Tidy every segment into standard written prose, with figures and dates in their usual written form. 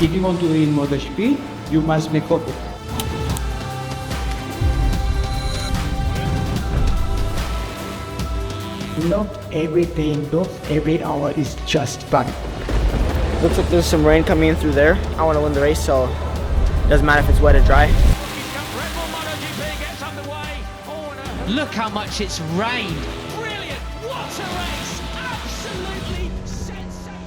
If you want to win MotoGP, you must make up. Not every day, not every hour is just fun. Looks like there's some rain coming in through there. I want to win the race, so it doesn't matter if it's wet or dry. Look how much it's rained. Brilliant! What a race! Absolutely sensational!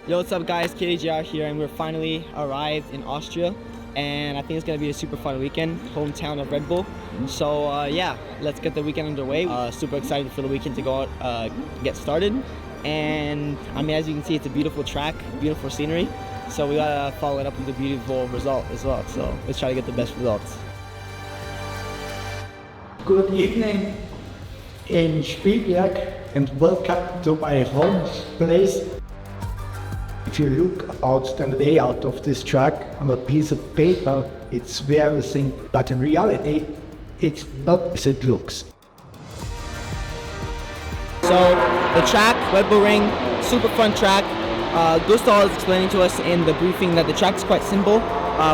Yo, what's up guys? KDJR here, and we're finally arrived in Austria. And I think it's going to be a super fun weekend, hometown of Red Bull. So yeah, let's get the weekend underway. Super excited for the weekend to go out, get started. And I mean, as you can see, it's a beautiful track, beautiful scenery. So we gotta follow it up with a beautiful result as well. So let's try to get the best results. Good evening in Spielberg and welcome to my home place. If you look out the layout of this track on a piece of paper, it's very simple, but in reality, it's not as it looks. So the track, Red Bull Ring, super fun track. Gustav was explaining to us in the briefing that the track is quite simple,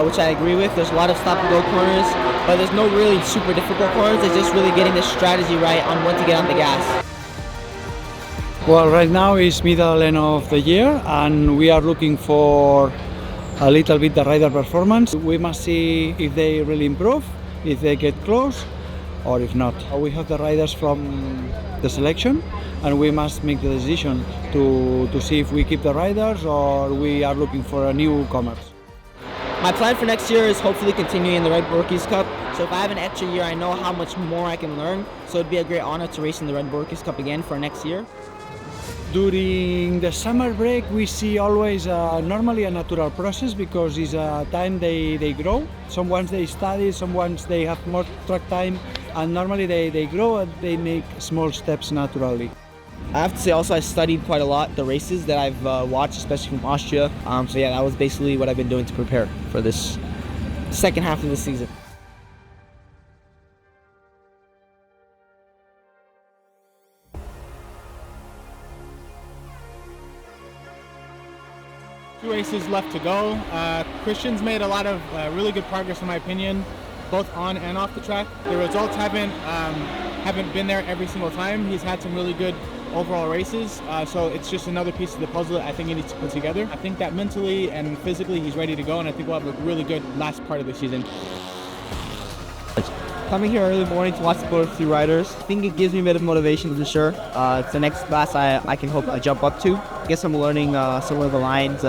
which I agree with. There's a lot of stop-and-go corners, but there's no really super difficult corners. It's just really getting the strategy right on when to get on the gas. Well, right now is middle end of the year, and we are looking for a little bit the rider performance. We must see if they really improve, if they get close, or if not. We have the riders from the selection, and we must make the decision to see if we keep the riders or we are looking for a newcomers. My plan for next year is hopefully continuing in the Red Bull Rookies Cup. So if I have an extra year, I know how much more I can learn. So it'd be a great honor to race in the Red Bull Rookies Cup again for next year. During the summer break, we see always normally a natural process because it's a time they grow. Some ones they study, some ones they have more track time, and normally they grow and they make small steps naturally. I have to say also I studied quite a lot the races that I've watched, especially from Austria. So yeah, that was basically what I've been doing to prepare for this second half of the season. Two races left to go. Christian's made a lot of really good progress in my opinion, both on and off the track. The results haven't been there every single time. He's had some really good overall races, so it's just another piece of the puzzle that I think he needs to put together. I think that mentally and physically he's ready to go, and I think we'll have a really good last part of the season. Coming here early morning to watch the both two riders, I think it gives me a bit of motivation for sure. It's the next class I can hope I jump up to. Guess I'm learning some of the lines,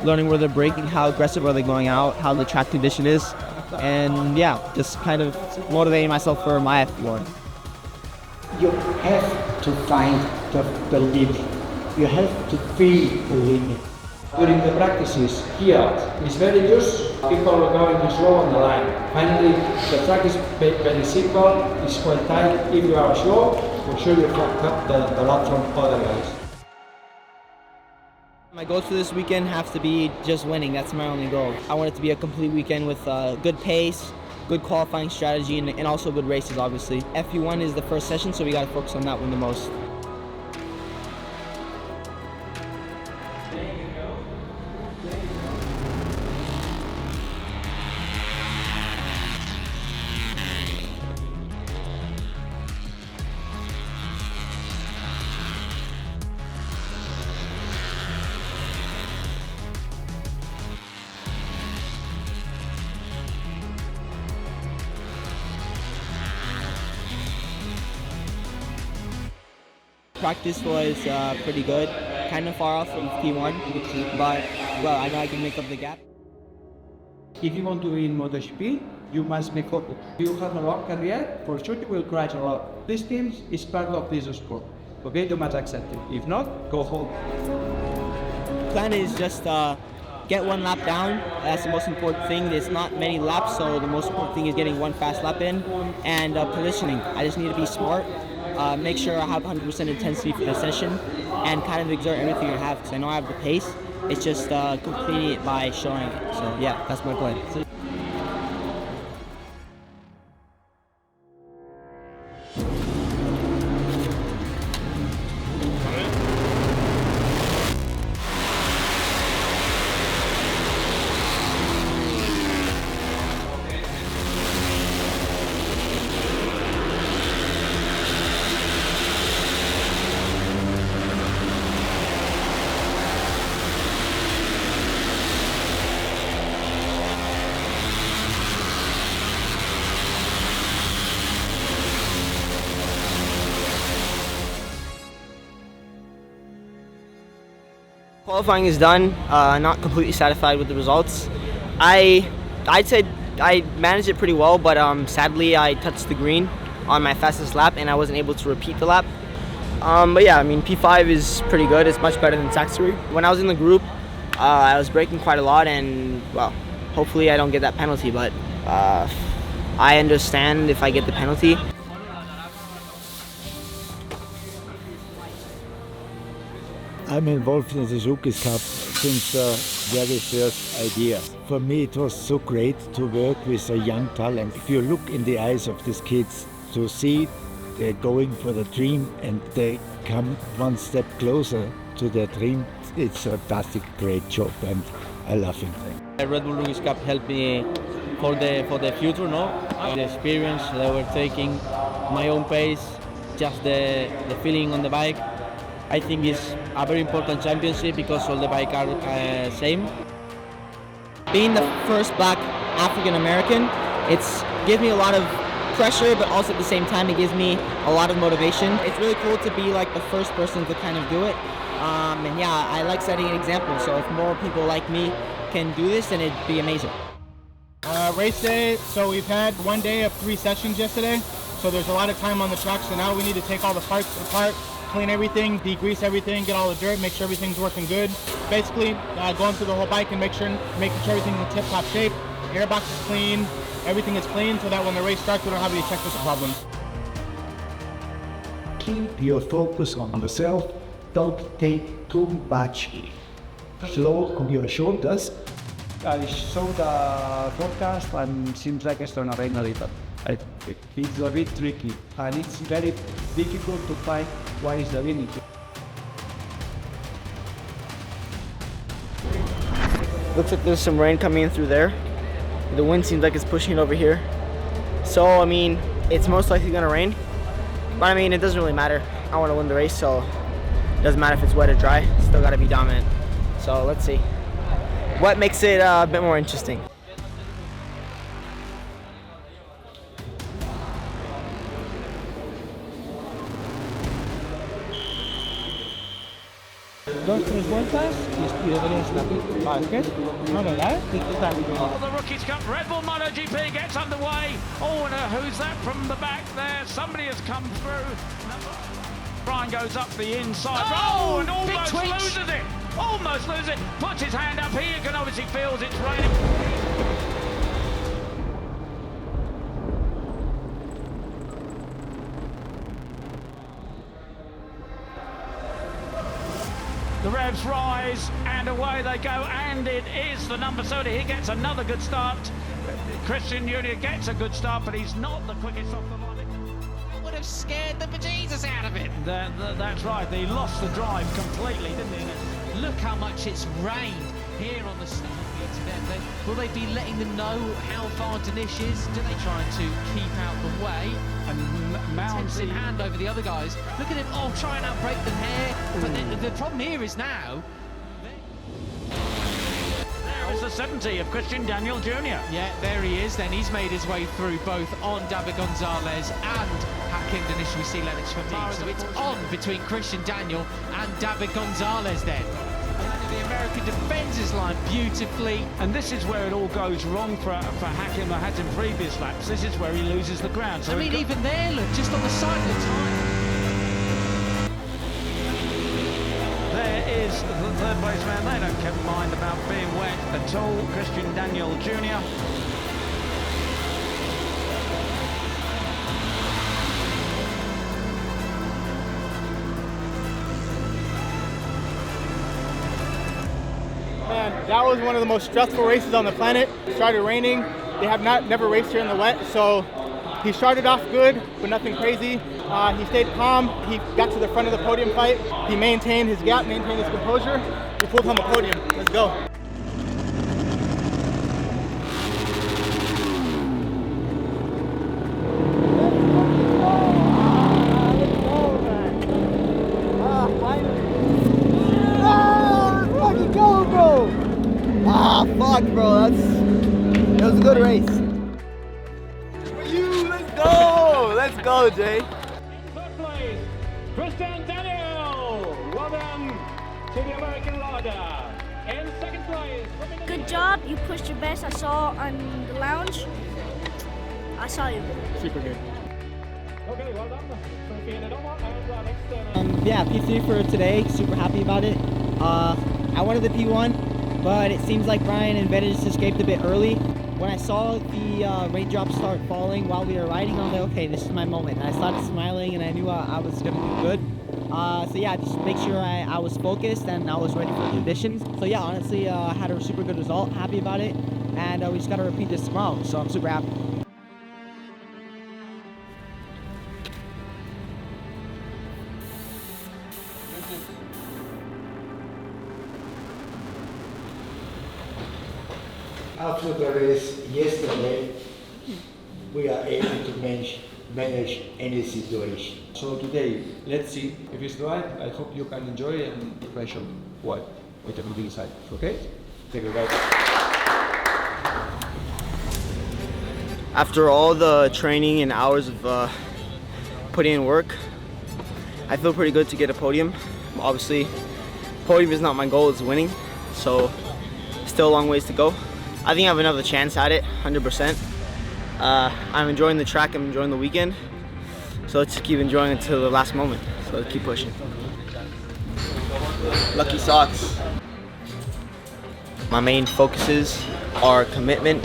learning where they're braking, how aggressive are they going out, how the track condition is, and yeah, just kind of motivating myself for my F1. You have to find the limit. You have to feel the limit. During the practices here, it's very loose. People are going slow on the line. Finally, the track is very simple. It's quite tight. If you are slow, for sure you fuck up the lap from other guys. My goals for this weekend have to be just winning. That's my only goal. I want it to be a complete weekend with good pace, good qualifying strategy, and also good races, obviously. FP1 is the first session, so we got to focus on that one the most. Practice was pretty good, kind of far off from P1, but well, I know I can make up the gap. If you want to win MotoGP, you must make up. If you have a long career, for sure you will crash a lot. This team is part of this sport. Okay, you must accept it. If not, go home. Plan is just get one lap down. That's the most important thing. There's not many laps, so the most important thing is getting one fast lap in and positioning. I just need to be smart. Make sure I have 100% intensity for the session and kind of exert everything I have because I know I have the pace. It's just completing it by showing it. So yeah, that's my plan. Qualifying is done. Not completely satisfied with the results. I'd say I managed it pretty well, but sadly I touched the green on my fastest lap and I wasn't able to repeat the lap. But yeah, I mean, P5 is pretty good. It's much better than Saxory. When I was in the group, I was braking quite a lot, and well, hopefully I don't get that penalty, but I understand if I get the penalty. I'm involved in the Rookies Cup since the very first idea. For me, it was so great to work with a young talent. If you look in the eyes of these kids, to see they're going for the dream and they come one step closer to their dream, it's a fantastic, great job, and I love it. The Red Bull Rookies Cup helped me for the future, no? The experience that we're taking, my own pace, just the feeling on the bike. I think it's a very important championship because all the bikes are same. Being the first black African American, it gives me a lot of pressure, but also at the same time it gives me a lot of motivation. It's really cool to be like the first person to kind of do it. And yeah, I like setting an example, so if more people like me can do this, then it'd be amazing. Race day, so we've had 1 day of 3 sessions yesterday, so there's a lot of time on the track, so now we need to take all the parts apart, clean everything, degrease everything, get all the dirt, make sure everything's working good. Basically, going through the whole bike and making sure everything's in tip-top shape, airbox is clean, everything is clean, so that when the race starts, we don't have any technical problems. Keep your focus on yourself. Don't take too much load on your shoulders. I saw the forecast and seems like it's gonna rain a little. It's a bit tricky and it's very difficult to find what is the limit. Looks like there's some rain coming in through there. The wind seems like it's pushing over here. So, I mean, it's most likely gonna rain. But I mean, it doesn't really matter. I wanna win the race, so it doesn't matter if it's wet or dry. Still gotta be dominant. So let's see. What makes it a bit more interesting? Dos, tres vueltas y debería estar basket. No, ¿verdad? Oh, the Rookies Cup, Red Bull MotoGP gets underway. Oh, and who's that from the back there? Somebody has come through. Brian goes up the inside. Oh, and almost loses it. Almost loses it. Puts his hand up. He can obviously feels it's raining. The revs rise and away they go, and it is the number 30. He gets another good start. Christian Junior gets a good start, but he's not the quickest off the line. It would have scared the bejesus out of it. That's right. He lost the drive completely, didn't he? Look how much it's rained here on the start. Will they be letting them know how far Danish is? Do they try to keep out the way? And Mounds in hand over the other guys. Look at him, trying to outbrake them here. But the problem here is now is the 70 of Christian Daniel Jr. Yeah, there he is. Then he's made his way through both on David Gonzalez and Hakim Danish. We see Lennox from there. So it's on between Christian Daniel and David Gonzalez then. The American defends his line beautifully. And this is where it all goes wrong for Hakim that had in previous laps. This is where he loses the ground. So I mean, even there, look, just on the side of the time. There is the third place man. They don't mind about being wet at all. Christian Daniel Jr. Man, that was one of the most stressful races on the planet. It started raining. They have never raced here in the wet, so he started off good, but nothing crazy. He stayed calm. He got to the front of the podium fight. He maintained his gap, maintained his composure. We pulled home a podium. Let's go. Fuck, bro, that was a good race. For you, let's go! Let's go, Jay. Third place, Christian Daniel. Well done. to the American rider. In second place. Good job, you pushed your best. I saw on the lounge. I saw you. Super good. Okay, well done. Yeah, P3 for today, super happy about it. I wanted the P1, but it seems like Brian and Veda just escaped a bit early. When I saw the raindrops start falling while we were riding, I was like, okay, this is my moment. And I started smiling and I knew I was going to do good. So yeah, just make sure I was focused and I was ready for the conditions. So yeah, honestly, I had a super good result, happy about it. And we just got to repeat this tomorrow, so I'm super happy. After the race yesterday, we are able to manage any situation. So today, let's see if it's right. I hope you can enjoy and pressure what we can decide. Okay? Thank you, guys. After all the training and hours of putting in work, I feel pretty good to get a podium. Obviously, podium is not my goal, it's winning. So, still a long ways to go. I think I have another chance at it, 100%. I'm enjoying the track, I'm enjoying the weekend. So let's keep enjoying it until the last moment. So let's keep pushing. Lucky socks. My main focuses are commitment,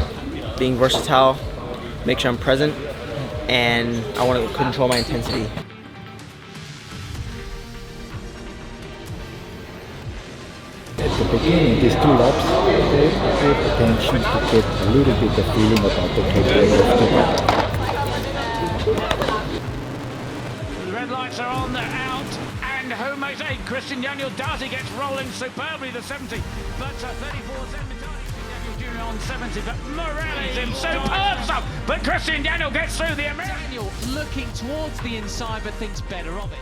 being versatile, make sure I'm present, and I want to control my intensity. At the beginning, these 2 laps, pay attention to get a little bit of feeling about the KDJR of the bike. The red lights are on, they're out, and who makes a Christian Daniel does, he gets rolling superbly, the 70, but 34 Daniel on 70, but Morelli's in superb stuff, but Christian Daniel gets through the American. Daniel looking towards the inside, but thinks better of it.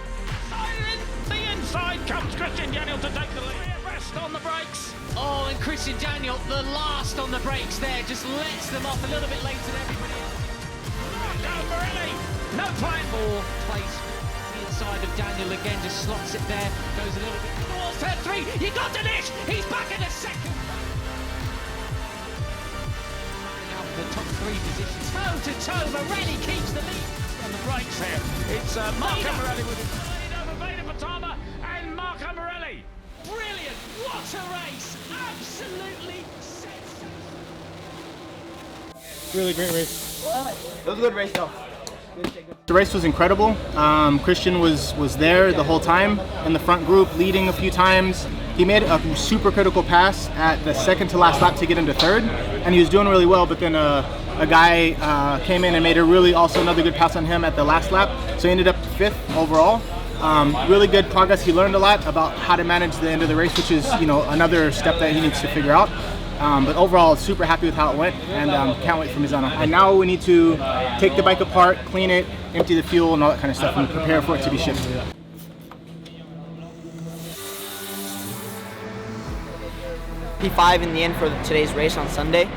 The inside comes Christian Daniel to take the lead. Rest on the brakes. Oh, and Christian Daniel, the last on the brakes there, just lets them off a little bit later than everybody else. Marco Morelli, no plane. Fourth place, the inside of Daniel again, just slots it there, goes a little bit towards turn 3. You got Dinesh, he's back in the second. Out the top 3 positions, toe to toe, Morelli keeps the lead. On the brakes here, it's Marco Morelli with his lead over Veda, Pratama, and Marco Morelli. Brilliant, what a race, absolutely sensational. Really great race. It was a good race though. The race was incredible. Christian was there the whole time in the front group, leading a few times. He made a super critical pass at the second to last lap to get into third, and he was doing really well, but then a guy came in and made also another good pass on him at the last lap, so he ended up 5th overall. Really good progress. He learned a lot about how to manage the end of the race, which is another step that he needs to figure out. But overall, super happy with how it went, and can't wait for Misano. And now we need to take the bike apart, clean it, empty the fuel and all that kind of stuff, and prepare for it to be shipped. P5 in the end for today's race on Sunday.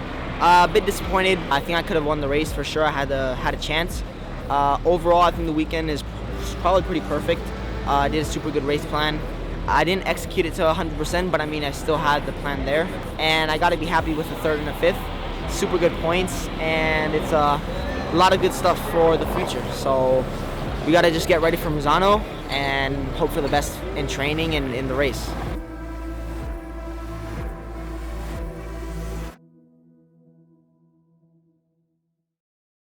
A bit disappointed. I think I could have won the race for sure. I had a chance. Overall, I think the weekend is probably pretty perfect. I did a super good race plan. I didn't execute it to 100%, but I mean, I still had the plan there. And I got to be happy with the 3rd and the 5th. Super good points, and it's a lot of good stuff for the future. So we got to just get ready for Misano and hope for the best in training and in the race.